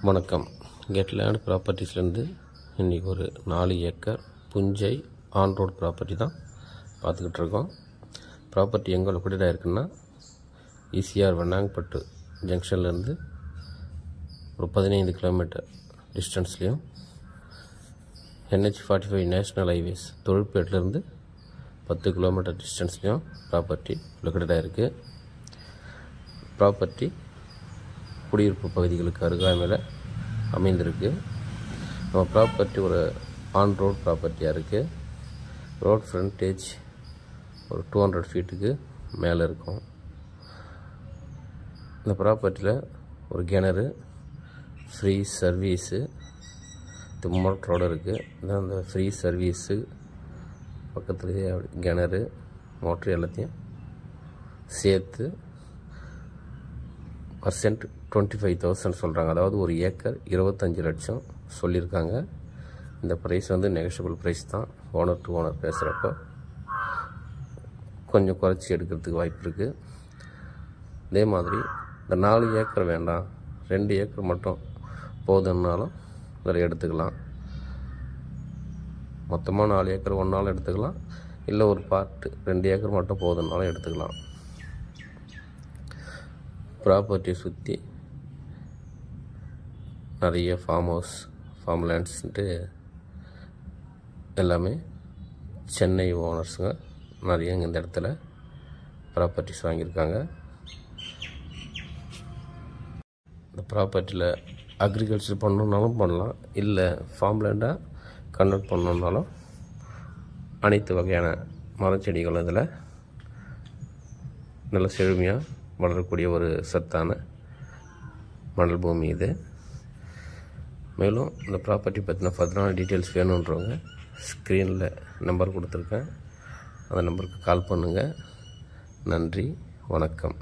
வணக்கம். கெட்லேண்ட் ப்ராப்பர்ட்டிஸ்லேருந்து இன்றைக்கி ஒரு 4 acre Punjai on road property தான் பார்த்துக்கிட்டு இருக்கோம். ப்ராப்பர்ட்டி எங்கே லொக்கேட்டட் ஆகிருக்குன்னா ஈசிஆர் வெண்ணாங்கப்பட்டு ஜங்ஷன்லேருந்து ஒரு 15 கிலோமீட்டர் டிஸ்டன்ஸ்லேயும், NH45 நேஷ்னல் ஹைவேஸ் தொழிற்பேட்டிலேருந்து 10 கிலோமீட்டர் டிஸ்டன்ஸ்லேயும் ப்ராப்பர்ட்டி லொக்கேட்டட் ஆகிருக்கு. ப்ராப்பர்ட்டி குடியிருப்பு பகுதிகளுக்கு அருகாமையில் அமைந்திருக்கு. நம்ம ப்ராப்பர்ட்டி ஒரு ஆன் ரோட் ப்ராப்பர்ட்டியாக இருக்குது. ரோட் ஃப்ரண்டேஜ் ஒரு 200 ஃபீட்டுக்கு மேலே இருக்கும். இந்த ப்ராப்பர்ட்டியில் ஒரு கிணறு, ஃப்ரீ சர்வீஸு, மோட்டரோடு இருக்குது. இதான் அந்த ஃப்ரீ சர்வீஸு பக்கத்துலேயே கிணறு, மோட்ரு எல்லாத்தையும் சேர்த்து பர்சன்ட் 25,000 சொல்கிறாங்க. அதாவது ஒரு ஏக்கர் 25 லட்சம் சொல்லியிருக்காங்க. இந்த ப்ரைஸ் வந்து நெகஷியபிள் ப்ரைஸ் தான். ஓனர் டு ஓனர் பேசுகிறப்போ கொஞ்சம் குறைச்சி எடுக்கிறதுக்கு வாய்ப்பு இருக்குது. அதே மாதிரி இந்த 4 ஏக்கர் வேண்டாம், 2 ஏக்கர் மட்டும் போதும்னாலும் அதில் எடுத்துக்கலாம். மொத்தமாக 4 ஏக்கர் ஒன்றாலும் எடுத்துக்கலாம், இல்லை ஒரு பார்ட்டு 2 ஏக்கர் மட்டும் போதும்னாலும் எடுத்துக்கலாம். ப்ராப்பர்ட்டியை சுற்றி நிறைய ஃபார்ம் ஹவுஸ், ஃபார்ம் லேண்ட்ஸ்ன்ட்டு எல்லாமே சென்னை ஓனர்ஸுங்க நிறைய இந்த இடத்துல ப்ராப்பர்ட்டிஸ் வாங்கியிருக்காங்க. இந்த ப்ராப்பர்ட்டியில் அக்ரிகல்ச்சர் பண்ணணுன்னாலும் பண்ணலாம், இல்லை ஃபார்ம் லேண்டாக கன்வெர்ட் பண்ணணுன்னாலும் அனைத்து வகையான மரச்செடிகளும் இதில் நல்ல செழுமையாக வளரக்கூடிய ஒரு சத்தான மணல் பூமி இது. மேலும் இந்த ப்ராப்பர்ட்டி பற்றின ஃபர்தரான டீட்டெயில்ஸ் வேணுன்றவங்க ஸ்க்ரீனில் நம்பர் கொடுத்துருக்கேன், அந்த நம்பருக்கு கால் பண்ணுங்கள். நன்றி, வணக்கம்.